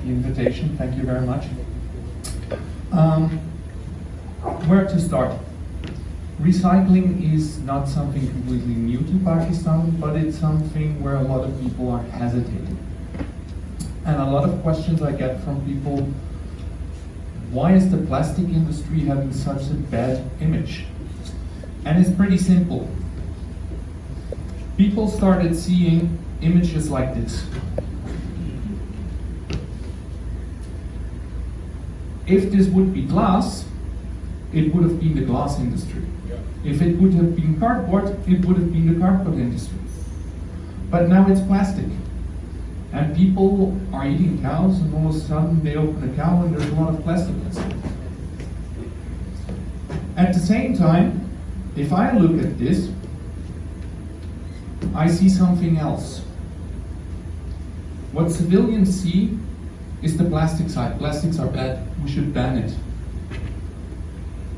the invitation. Thank you very much. Where to start? Recycling is not something completely new to Pakistan, but it's something where a lot of people are hesitating. And a lot of questions I get from people, why is the plastic industry having such a bad image? And it's pretty simple. People started seeing images like this. If this would be glass, it would have been the glass industry. If it would have been cardboard, it would have been the cardboard industry. But now it's plastic. And people are eating cows, and all of a sudden they open a cow and there's a lot of plastic inside. At the same time, if I look at this, I see something else. What civilians see is the plastic side. Plastics are bad, we should ban it.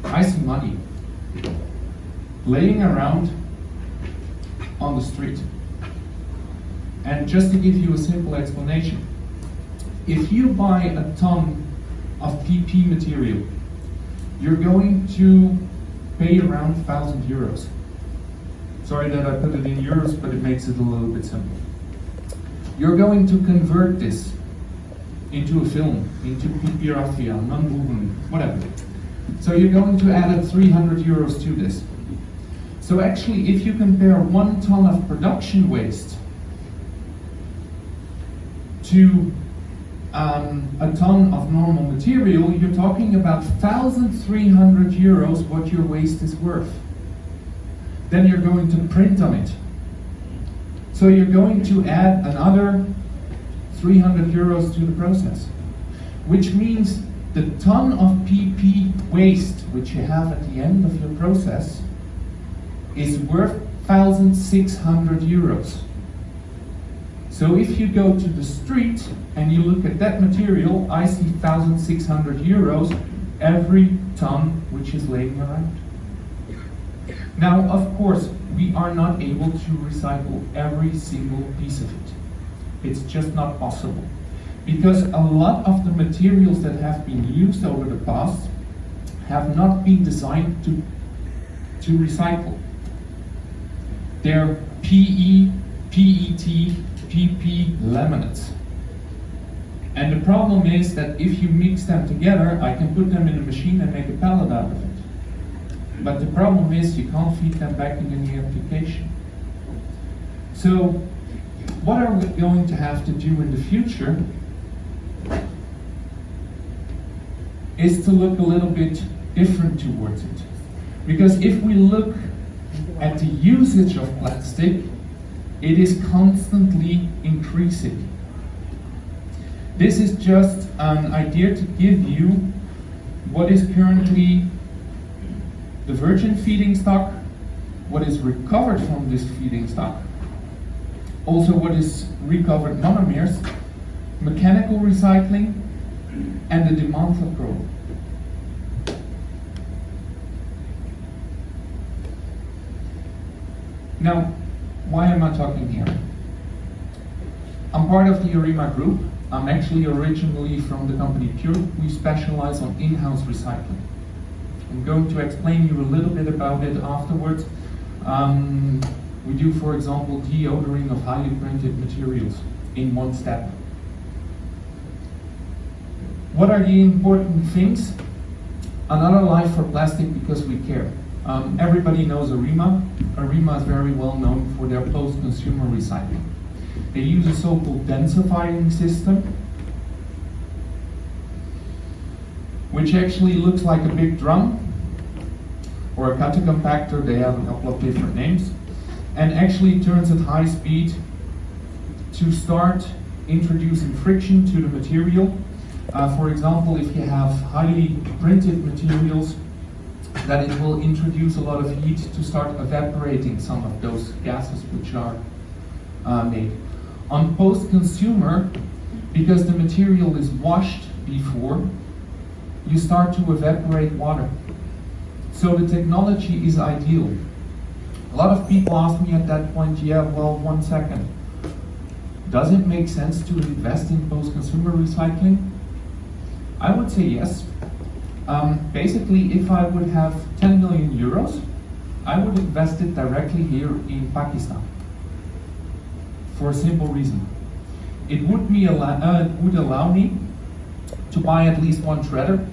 I see money laying around on the street. And just to give you a simple explanation, if you buy a ton of PP material, you're going to pay around 1,000 euros. Sorry that I put it in euros, but it makes it a little bit simple. You're going to convert this into a film, into PP raffia, non-woven, whatever. So you're going to add 300 euros to this. So actually, if you compare 1 ton of production waste to a ton of normal material, you're talking about 1,300 euros what your waste is worth. Then you're going to print on it. So you're going to add another 300 euros to the process, which means the ton of PP waste which you have at the end of your process is worth 1,600 euros. So if you go to the street and you look at that material, I see 1,600 euros every ton which is laying around. Now, of course, we are not able to recycle every single piece of it. It's just not possible. Because a lot of the materials that have been used over the past have not been designed to recycle. They're PE, PET, PP laminates. And the problem is that if you mix them together, I can put them in a machine and make a pallet out of it. But the problem is you can't feed them back in any application. So what are we going to have to do in the future is to look a little bit different towards it. Because if we look at the usage of plastic, it is constantly increasing. This is just an idea to give you what is currently the virgin feeding stock, what is recovered from this feeding stock, also what is recovered monomers, mechanical recycling, and the demand for growth. Now, why am I talking here? I'm part of the Erema Group. I'm actually originally from the company PureLoop. We specialize on in-house recycling. I'm going to explain you a little bit about it afterwards. We do, for example, deodoring of highly printed materials in one step. What are the important things? Another life for plastic because we care. Everybody knows Erema. Erema is very well known for their post-consumer recycling. They use a so-called densifying system, which actually looks like a big drum or a cutting compactor. They have a couple of different names, and actually turns at high speed to start introducing friction to the material. For example, if you have highly printed materials, that it will introduce a lot of heat to start evaporating some of those gases which are made. On post-consumer, because the material is washed before, you start to evaporate water. So the technology is ideal. A lot of people ask me at that point, yeah, well, 1 second. Does it make sense to invest in post-consumer recycling? I would say yes. Basically, if I would have 10 million euros, I would invest it directly here in Pakistan. For a simple reason. It would allow me to buy at least one shredder,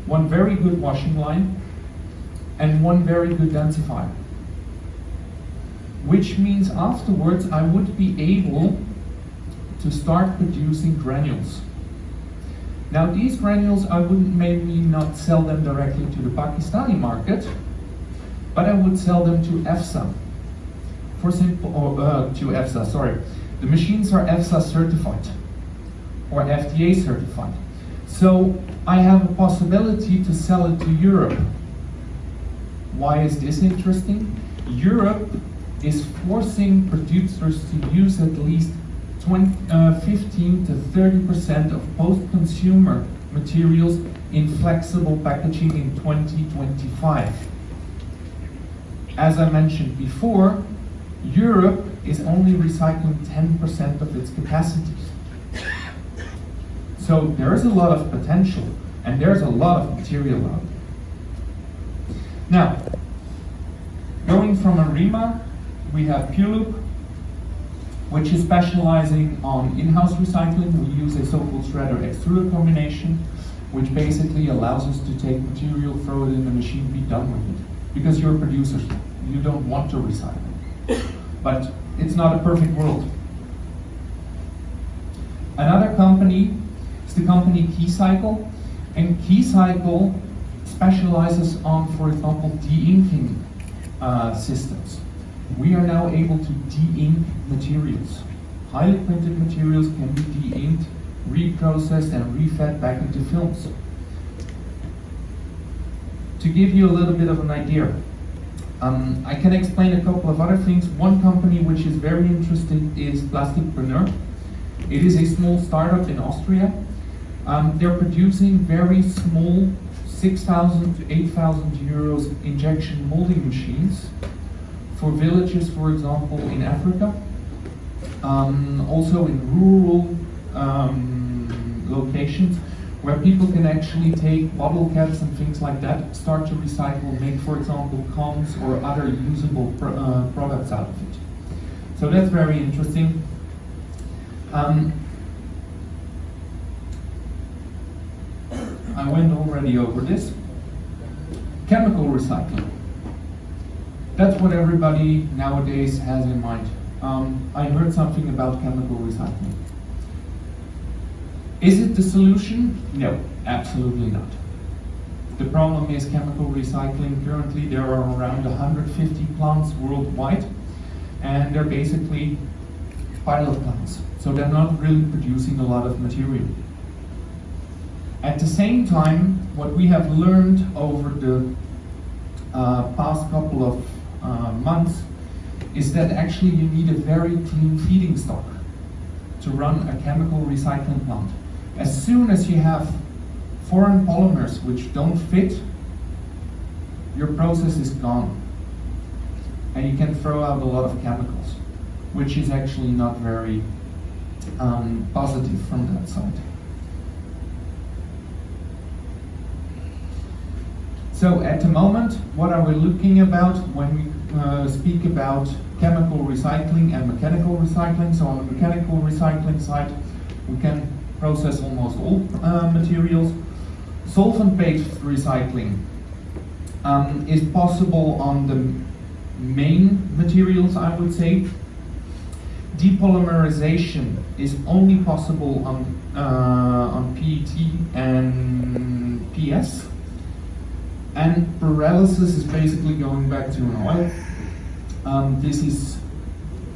one very good washing line, and one very good densifier. Which means afterwards I would be able to start producing granules. Now these granules, I wouldn't maybe not sell them directly to the Pakistani market, but I would sell them to EFSA. To EFSA, sorry. The machines are EFSA certified, or FDA certified. So I have a possibility to sell it to Europe. Why is this interesting? Europe is forcing producers to use at least 15 to 30% of post-consumer materials in flexible packaging in 2025. As I mentioned before, Europe is only recycling 10% of its capacities. So there's a lot of potential and there's a lot of material out there. Now, going from Erema, we have PureLoop, which is specializing on in-house recycling. We use a so-called shredder-extruder combination, which basically allows us to take material, throw it in the machine, be done with it. Because you're producers, you don't want to recycle. But it's not a perfect world. Another company is the company KeyCycle, and KeyCycle specializes on, for example, de-inking systems. We are now able to de-ink materials. Highly printed materials can be de-inked, reprocessed, and refed back into films. To give you a little bit of an idea, I can explain a couple of other things. One company which is very interesting is Plasticpreneur. It is a small startup in Austria. They're producing very small 6,000 to 8,000 euros injection molding machines for villages, for example, in Africa. Also in rural locations where people can actually take bottle caps and things like that, start to recycle, make, for example, combs or other usable products out of it. So that's very interesting. I went already over this. Chemical recycling. That's what everybody nowadays has in mind. I heard something about chemical recycling. Is it the solution? No, absolutely not. The problem is chemical recycling. Currently there are around 150 plants worldwide, and they're basically pilot plants. So they're not really producing a lot of material. At the same time, what we have learned over the past couple of months is that actually you need a very clean feeding stock to run a chemical recycling plant. As soon as you have foreign polymers which don't fit, your process is gone. And you can throw out a lot of chemicals, which is actually not very positive from that side. So at the moment, what are we looking about when we speak about chemical recycling and mechanical recycling? So on the mechanical recycling side, we can process almost all materials. Solvent-based recycling is possible on the main materials, I would say. Depolymerization is only possible on PET and PS. And pyrolysis is basically going back to an oil. This is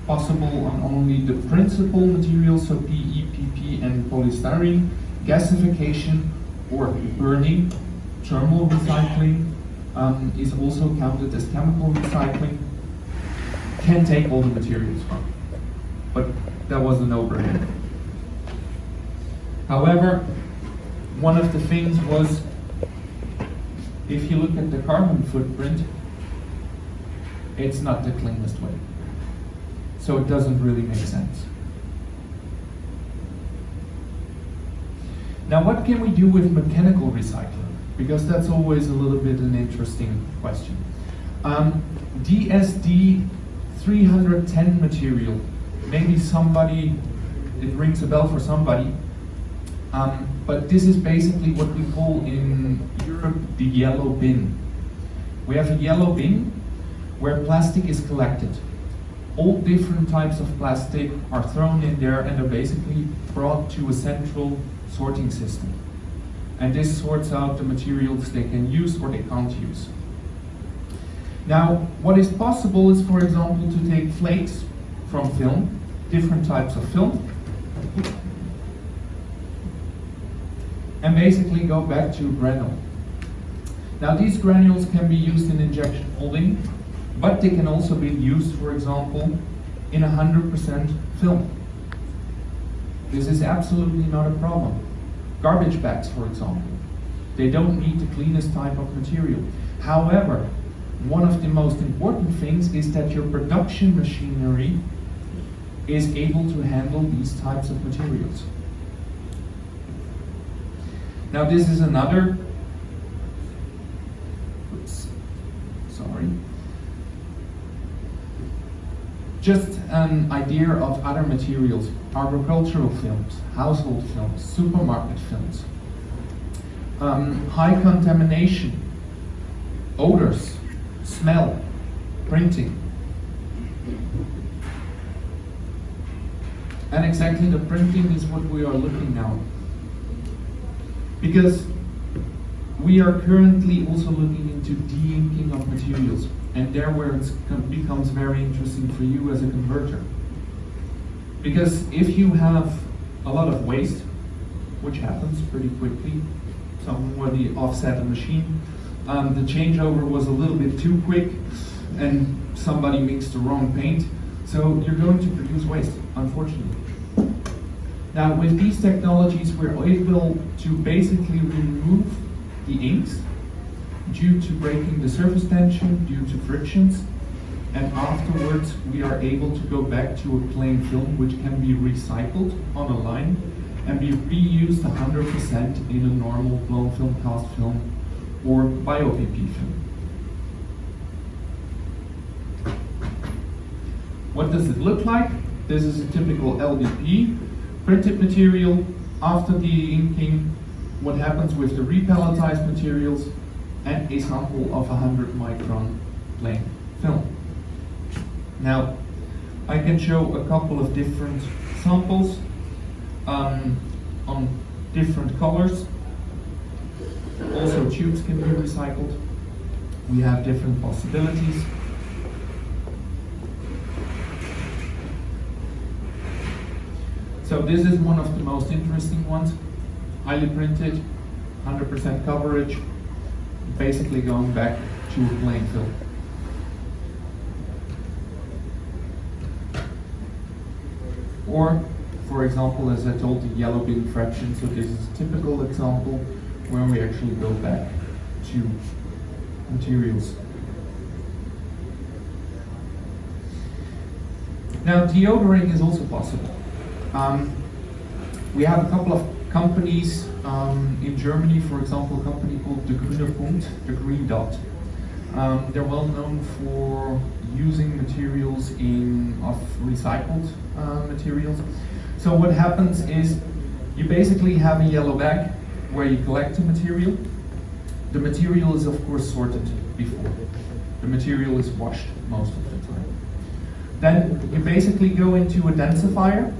possible on only the principal materials, so PE, PP, and polystyrene. Gasification or burning, thermal recycling is also counted as chemical recycling. Can take all the materials, but that was a no-brainer. However, one of the things was, if you look at the carbon footprint, it's not the cleanest way. So it doesn't really make sense. Now, what can we do with mechanical recycling? Because that's always a little bit an interesting question. DSD 310 material. Maybe somebody, it rings a bell for somebody. But this is basically what we call in Europe the yellow bin. We have a yellow bin where plastic is collected. All different types of plastic are thrown in there and are basically brought to a central sorting system. And this sorts out the materials they can use or they can't use. Now, what is possible is, for example, to take flakes from film, different types of film, and basically go back to a granule. Now, these granules can be used in injection molding, but they can also be used, for example, in 100% film. This is absolutely not a problem. Garbage bags, for example, they don't need the cleanest type of material. However, one of the most important things is that your production machinery is able to handle these types of materials. Now, this is another, just an idea of other materials: agricultural films, household films, supermarket films, high contamination, odors, smell, printing. And exactly the printing is what we are looking now. Because we are currently also looking into de-inking of materials, and there where it becomes very interesting for you as a converter. Because if you have a lot of waste, which happens pretty quickly, somebody offset a machine, the changeover was a little bit too quick, and somebody mixed the wrong paint, so you're going to produce waste, unfortunately. Now, with these technologies, we're able to basically remove the inks due to breaking the surface tension, due to frictions, and afterwards we are able to go back to a plain film which can be recycled on a line and be reused 100% in a normal blown film, cast film, or bio-PP film. What does it look like? This is a typical LDP printed material. After the inking, what happens with the repelletized materials, and a sample of 100 micron plain film. Now, I can show a couple of different samples on different colors. Also, tubes can be recycled. We have different possibilities. So this is one of the most interesting ones. Highly printed, 100% coverage, basically going back to a plain film. Or, for example, as I told, the yellow bin fraction. So this is a typical example where we actually go back to materials. Now, deodoring is also possible. We have a couple of companies in Germany, for example, a company called the Grüne Punkt, the green dot. They're well known for using materials of recycled materials. So what happens is you basically have a yellow bag where you collect the material. The material is of course sorted before. The material is washed most of the time. Then you basically go into a densifier.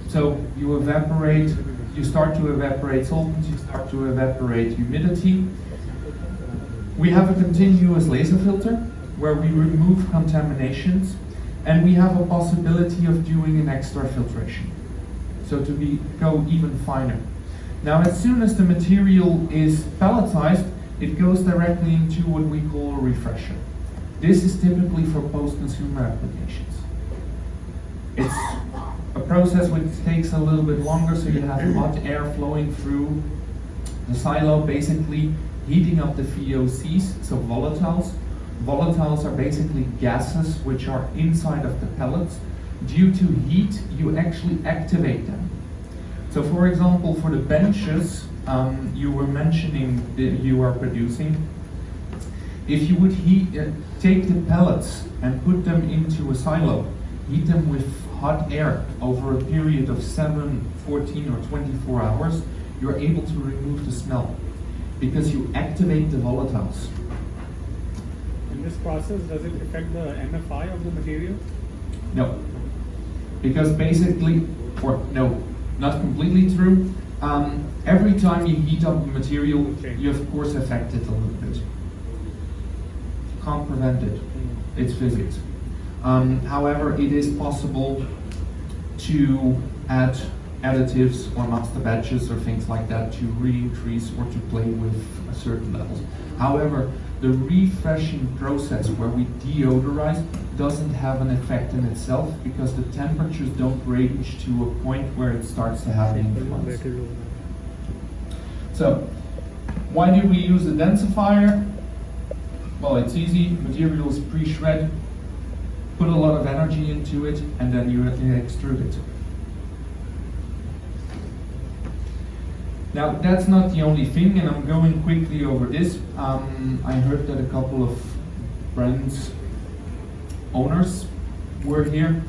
So you start to evaporate solvents, you start to evaporate humidity. We have a continuous laser filter where we remove contaminations, and we have a possibility of doing an extra filtration. So to go even finer. Now, as soon as the material is pelletized, it goes directly into what we call a refresher. This is typically for post-consumer applications. It's a process which takes a little bit longer, so you have hot air flowing through the silo, basically heating up the VOCs, so volatiles. Volatiles are basically gases which are inside of the pellets. Due to heat, you actually activate them. So for example, for the benches you were mentioning that you are producing, if you would take the pellets and put them into a silo, heat them with hot air over a period of 7, 14 or 24 hours, you're able to remove the smell because you activate the volatiles. In this process, does it affect the MFI of the material? No, because basically, or no, not completely true. Every time you heat up the material, you of course affect it a little bit. Can't prevent it. It's physics. However, it is possible to add additives or master batches or things like that to re-increase or to play with certain levels. However, the refreshing process where we deodorize doesn't have an effect in itself because the temperatures don't range to a point where it starts to have an influence. So, why do we use a densifier? Well, it's easy. Materials pre-shred, put a lot of energy into it, and then you extrude it. Now, that's not the only thing, and I'm going quickly over this. I heard that a couple of brands owners were here.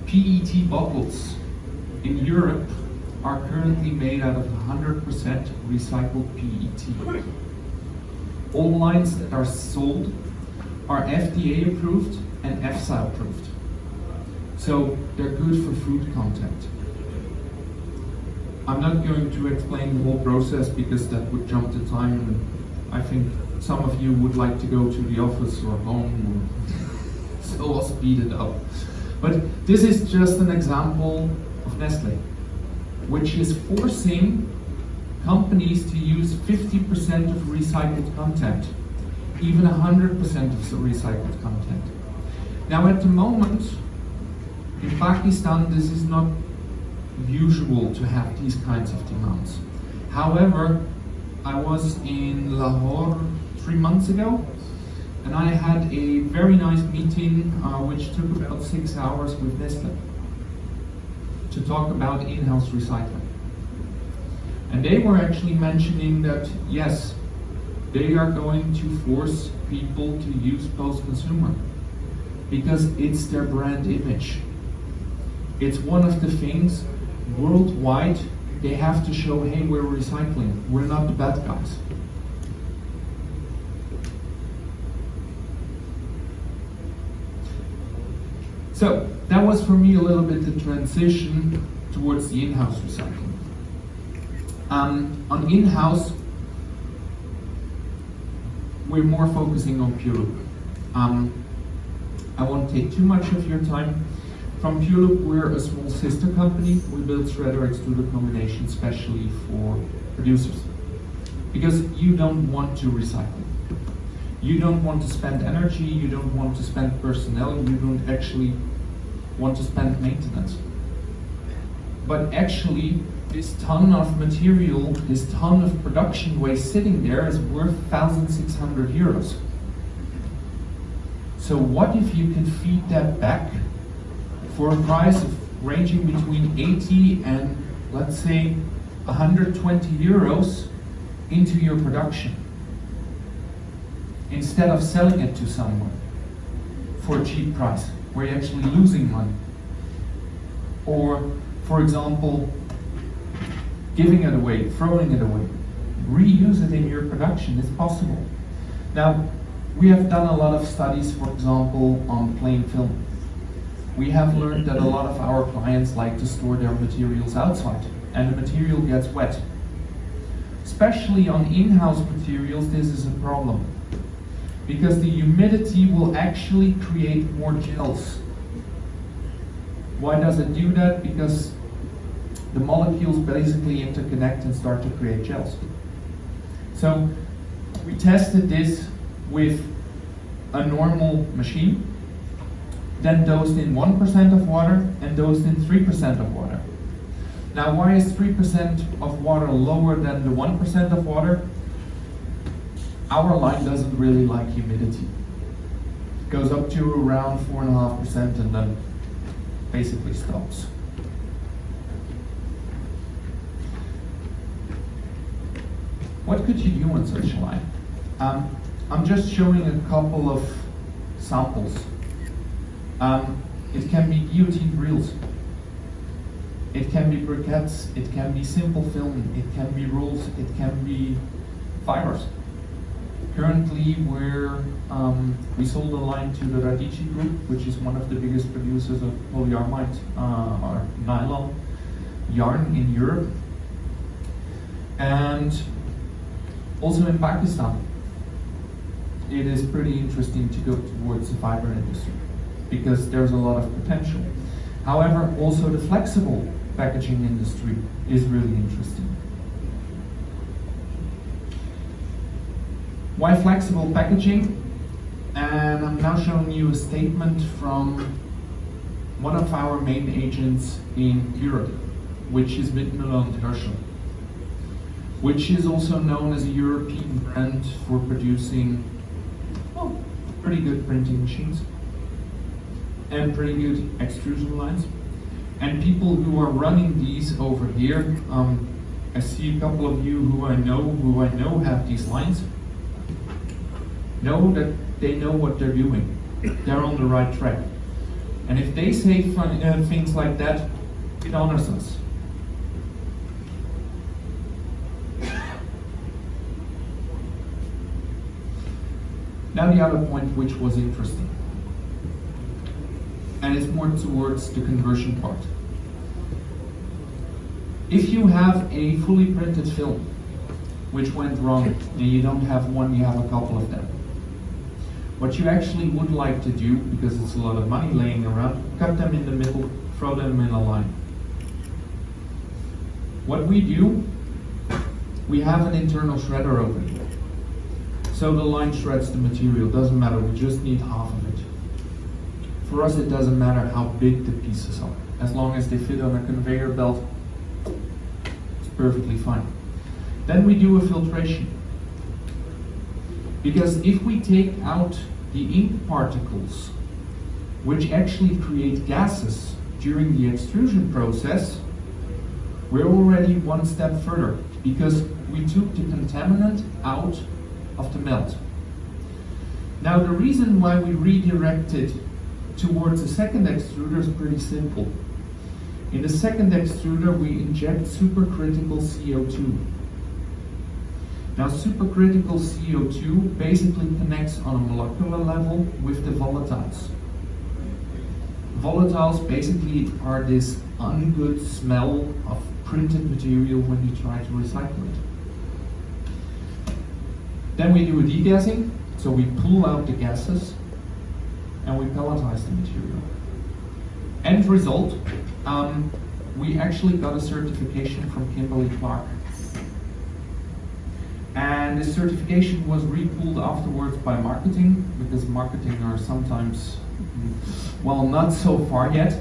PET bottles in Europe are currently made out of 100% recycled PET. All lines that are sold are FDA approved and EFSA approved. So they're good for food content. I'm not going to explain the whole process because that would jump the time, and I think some of you would like to go to the office or home, or so I'll speed it up. But this is just an example of Nestle, which is forcing companies to use 50% of recycled content, even 100% of the recycled content. Now at the moment, in Pakistan, this is not usual to have these kinds of demands. However, I was in Lahore 3 months ago, and I had a very nice meeting which took about 6 hours with Nestle to talk about in-house recycling. And they were actually mentioning that, yes, they are going to force people to use post-consumer because it's their brand image. It's one of the things worldwide they have to show, hey, we're recycling, we're not the bad guys. So that was for me a little bit the transition towards the in-house recycling. On in-house, we're more focusing on PureLoop. I won't take too much of your time. From PureLoop, we're a small sister company. We build shredder extruder combinations specially for producers. Because you don't want to recycle. You don't want to spend energy, you don't want to spend personnel, you don't actually want to spend maintenance. But actually, this ton of material, this ton of production waste sitting there is worth 1,600 euros. So what if you can feed that back for a price of ranging between 80 and, let's say, 120 euros into your production, instead of selling it to someone for a cheap price, where you're actually losing money. Or, for example, giving it away, throwing it away. Reuse it in your production, it's possible. Now, we have done a lot of studies, for example, on plain film. We have learned that a lot of our clients like to store their materials outside, and the material gets wet. Especially on in-house materials, this is a problem, because the humidity will actually create more gels. Why does it do that? Because the molecules basically interconnect and start to create gels. So we tested this with a normal machine, then dosed in 1% of water and dosed in 3% of water. Now, why is 3% of water lower than the 1% of water? Our line doesn't really like humidity. It goes up to around 4.5% and then basically stops. What could you do on such a line? I'm just showing a couple of samples. It can be guillotine reels. It can be briquettes. It can be simple film. It can be rolls. It can be fibers. Currently, we sold a line to the Karachi Group, which is one of the biggest producers of polyamide or nylon yarn in Europe, and also in Pakistan. It is pretty interesting to go towards the fiber industry because there's a lot of potential. However, also the flexible packaging industry is really interesting. Why flexible packaging? And I'm now showing you a statement from one of our main agents in Europe, which is Merlijn van Essen, which is also known as a European brand for producing pretty good printing machines and pretty good extrusion lines. And people who are running these over here, I see a couple of you who I know have these lines. Know that they know what they're doing. They're on the right track. And if they say things like that, it honors us. Now the other point which was interesting, and it's more towards the conversion part. If you have a fully printed film which went wrong, and you don't have one, you have a couple of them. What you actually would like to do, because it's a lot of money laying around, cut them in the middle, throw them in a line. What we do, we have an internal shredder over here. So the line shreds the material, doesn't matter, we just need half of it. For us it doesn't matter how big the pieces are, as long as they fit on a conveyor belt, it's perfectly fine. Then we do a filtration. Because if we take out the ink particles, which actually create gases during the extrusion process, we're already one step further, because we took the contaminant out of the melt. Now the reason why we redirected towards a second extruder is pretty simple. In the second extruder we inject supercritical CO2. Now supercritical CO2 basically connects on a molecular level with the volatiles. Volatiles basically are this ungood smell of printed material when you try to recycle it. Then we do a degassing, so we pull out the gases and we pelletize the material. End result, we actually got a certification from Kimberly-Clark. And this certification was re-pulled afterwards by marketing, because marketing are sometimes, well, not so far yet.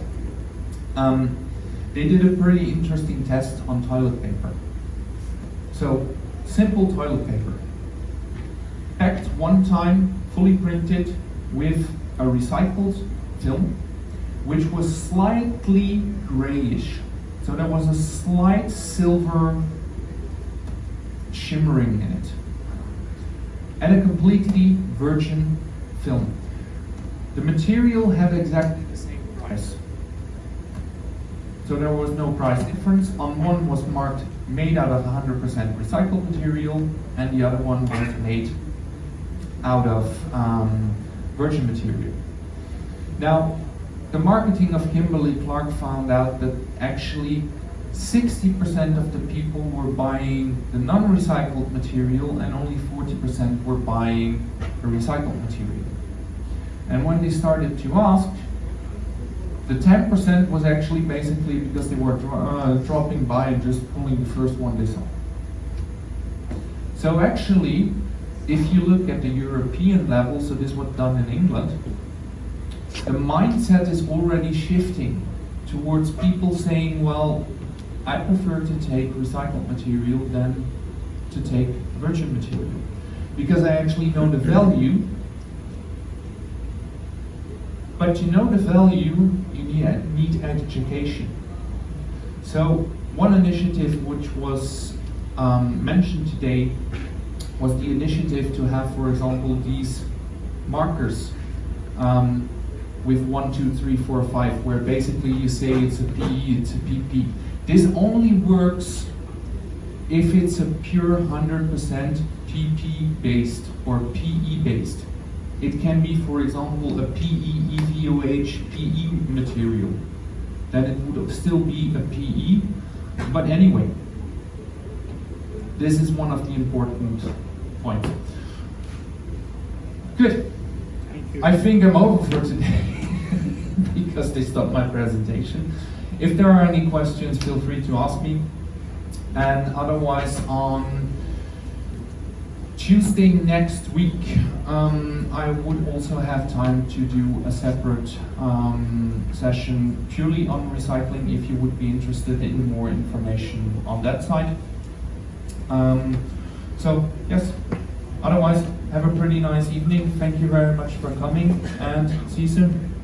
They did a pretty interesting test on toilet paper. So, simple toilet paper. Packed one time, fully printed with a recycled film, which was slightly grayish. So there was a slight silver shimmering in it. And a completely virgin film. The material had exactly the same price. So there was no price difference. On one was marked made out of 100% recycled material, and the other one was made out of virgin material. Now, the marketing of Kimberly-Clark found out that actually 60% of the people were buying the non-recycled material and only 40% were buying the recycled material. And when they started to ask, the 10% was actually basically because they were dropping by and just pulling the first one they saw. So actually, if you look at the European level, so this was done in England, the mindset is already shifting towards people saying, well, I prefer to take recycled material than to take virgin material, because I actually know the value. But to know the value, you need education. So one initiative which was mentioned today was the initiative to have, for example, these markers with 1, 2, 3, 4, 5, where basically you say it's a PE, it's a PP. This only works if it's a pure 100% PP based or PE based. It can be, for example, a PE, EVOH, PE material. Then it would still be a PE. But anyway, this is one of the important points. Good. Thank you. I think I'm over for today because they stopped my presentation. If there are any questions, feel free to ask me. And otherwise, on Tuesday next week, I would also have time to do a separate session purely on recycling if you would be interested in more information on that side. So, yes, otherwise, have a pretty nice evening. Thank you very much for coming and see you soon.